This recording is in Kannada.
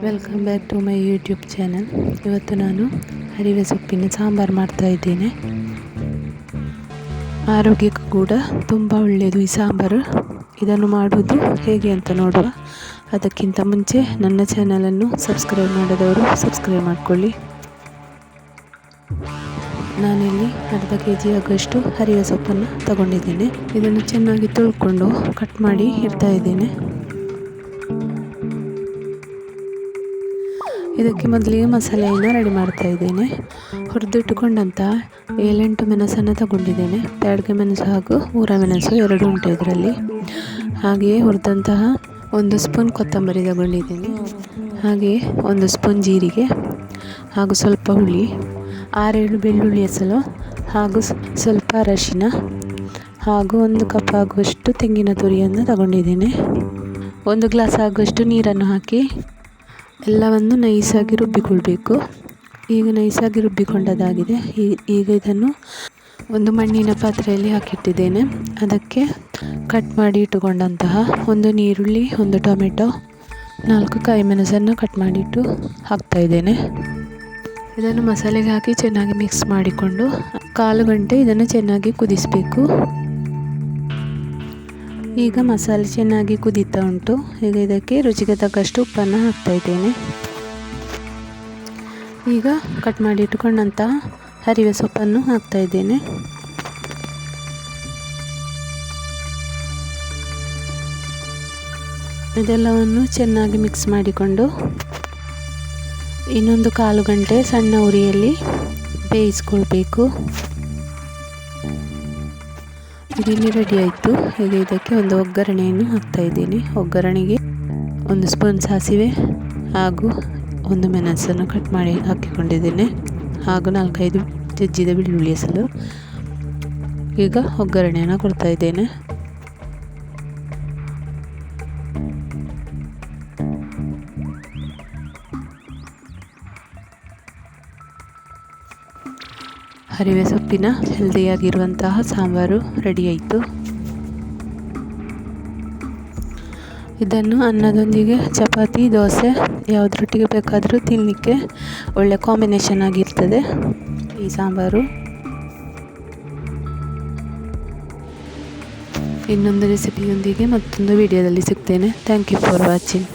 Welcome back to my YouTube channel. ಇವತ್ತು ನಾನು ಹರಿವೆ ಸೊಪ್ಪಿನ ಸಾಂಬಾರು ಮಾಡ್ತಾ ಇದ್ದೇನೆ. ಆರೋಗ್ಯಕ್ಕೂ ಕೂಡ ತುಂಬ ಒಳ್ಳೆಯದು ಈ ಸಾಂಬಾರು. ಇದನ್ನು ಮಾಡುವುದು ಹೇಗೆ ಅಂತ ನೋಡುವ. ಅದಕ್ಕಿಂತ ಮುಂಚೆ ನನ್ನ ಚಾನಲನ್ನು ಸಬ್ಸ್ಕ್ರೈಬ್ ಮಾಡದವರು ಸಬ್ಸ್ಕ್ರೈಬ್ ಮಾಡಿಕೊಳ್ಳಿ. ನಾನಿಲ್ಲಿ ಅರ್ಧ kg ಆಗುವಷ್ಟು ಹರಿವೆ ಸೊಪ್ಪನ್ನು ತಗೊಂಡಿದ್ದೇನೆ. ಇದನ್ನು ಚೆನ್ನಾಗಿ ತೊಳ್ಕೊಂಡು ಕಟ್ ಮಾಡಿ ಇಡ್ತಾ ಇದ್ದೇನೆ. ಇದಕ್ಕೆ ಮೊದಲಿಗೆ ಮಸಾಲೆಯನ್ನು ರೆಡಿ ಮಾಡ್ತಾ ಇದ್ದೇನೆ. ಹುರಿದಿಟ್ಟುಕೊಂಡಂಥ 7-8 ಮೆಣಸನ್ನು ತಗೊಂಡಿದ್ದೇನೆ. ಬ್ಯಾಡಗೆ ಮೆಣಸು ಹಾಗೂ ಊರ ಮೆಣಸು 2 ಉಂಟು ಇದರಲ್ಲಿ. ಹಾಗೆಯೇ ಹುರಿದಂತಹ 1 ಸ್ಪೂನ್ ಕೊತ್ತಂಬರಿ ತಗೊಂಡಿದ್ದೇನೆ. ಹಾಗೆಯೇ 1 ಸ್ಪೂನ್ ಜೀರಿಗೆ ಹಾಗೂ ಸ್ವಲ್ಪ ಹುಳಿ, 6-7 ಬೆಳ್ಳುಳ್ಳಿ ಹೆಸರು ಹಾಗೂ ಸ್ವಲ್ಪ ಅರಶಿನ ಹಾಗೂ 1 ಕಪ್ ಆಗುವಷ್ಟು ತೆಂಗಿನ ತುರಿಯನ್ನು ತಗೊಂಡಿದ್ದೇನೆ. 1 ಗ್ಲಾಸ್ ಆಗುವಷ್ಟು ನೀರನ್ನು ಹಾಕಿ ಎಲ್ಲವನ್ನು ನೈಸಾಗಿ ರುಬ್ಬಿಕೊಳ್ಬೇಕು. ಈಗ ನೈಸಾಗಿ ರುಬ್ಬಿಕೊಂಡದಾಗಿದೆ. ಈಗ ಇದನ್ನು ಒಂದು ಮಣ್ಣಿನ ಪಾತ್ರೆಯಲ್ಲಿ ಹಾಕಿಟ್ಟಿದ್ದೇನೆ. ಅದಕ್ಕೆ ಕಟ್ ಮಾಡಿ ಇಟ್ಟುಕೊಂಡಂತಹ 1 ಈರುಳ್ಳಿ, 1 ಟೊಮೆಟೊ, 4 ಕಾಯಿ ಮೆಣಸನ್ನು ಕಟ್ ಮಾಡಿಟ್ಟು ಹಾಕ್ತಾ ಇದ್ದೇನೆ. ಇದನ್ನು ಮಸಾಲೆಗೆ ಹಾಕಿ ಚೆನ್ನಾಗಿ ಮಿಕ್ಸ್ ಮಾಡಿಕೊಂಡು 1/4 ಗಂಟೆ ಇದನ್ನು ಚೆನ್ನಾಗಿ ಕುದಿಸಬೇಕು. ಈಗ ಮಸಾಲೆ ಚೆನ್ನಾಗಿ ಕುದೀತಾ ಉಂಟು. ಈಗ ಇದಕ್ಕೆ ರುಚಿಗೆ ತಕ್ಕಷ್ಟು ಉಪ್ಪನ್ನು ಹಾಕ್ತಾ ಇದ್ದೇನೆ. ಈಗ ಕಟ್ ಮಾಡಿ ಇಟ್ಟುಕೊಂಡಂತಹ ಹರಿವೆ ಸೊಪ್ಪನ್ನು ಹಾಕ್ತಾ ಇದ್ದೇನೆ. ಇದೆಲ್ಲವನ್ನು ಚೆನ್ನಾಗಿ ಮಿಕ್ಸ್ ಮಾಡಿಕೊಂಡು ಇನ್ನೊಂದು 1/4 ಗಂಟೆ ಸಣ್ಣ ಉರಿಯಲ್ಲಿ ಬೇಯಿಸ್ಕೊಳ್ಬೇಕು. ಇಲ್ಲಿ ರೆಡಿ ಆಯಿತು. ಈಗ ಇದಕ್ಕೆ ಒಂದು ಒಗ್ಗರಣೆಯನ್ನು ಹಾಕ್ತಾ ಇದ್ದೀನಿ. ಒಗ್ಗರಣೆಗೆ 1 ಸ್ಪೂನ್ ಸಾಸಿವೆ ಹಾಗೂ 1 ಮೆಣಸನ್ನು ಕಟ್ ಮಾಡಿ ಹಾಕಿಕೊಂಡಿದ್ದೇನೆ ಹಾಗೂ 4-5 ಜಜ್ಜಿದ ಬೆಳ್ಳುಳ್ಳಿ ಹೆಸರು. ಈಗ ಒಗ್ಗರಣೆಯನ್ನು ಕೊಡ್ತಾ ಇದ್ದೇನೆ. ಹರಿವೆ ಸೊಪ್ಪಿನ ಹೆಲ್ದಿಯಾಗಿರುವಂತಹ ಸಾಂಬಾರು ರೆಡಿ ಆಯಿತು. ಇದನ್ನು ಅನ್ನದೊಂದಿಗೆ ಚಪಾತಿ, ದೋಸೆ ಯಾವುದರೊಟ್ಟಿಗೆ ಬೇಕಾದರೂ ತಿನ್ನಲಿಕ್ಕೆ ಒಳ್ಳೆ ಕಾಂಬಿನೇಷನ್ ಆಗಿರ್ತದೆ ಈ ಸಾಂಬಾರು. ಇನ್ನೊಂದು ರೆಸಿಪಿಯೊಂದಿಗೆ ಮತ್ತೊಂದು ವಿಡಿಯೋದಲ್ಲಿ ಸಿಗ್ತೇನೆ. Thank you for watching.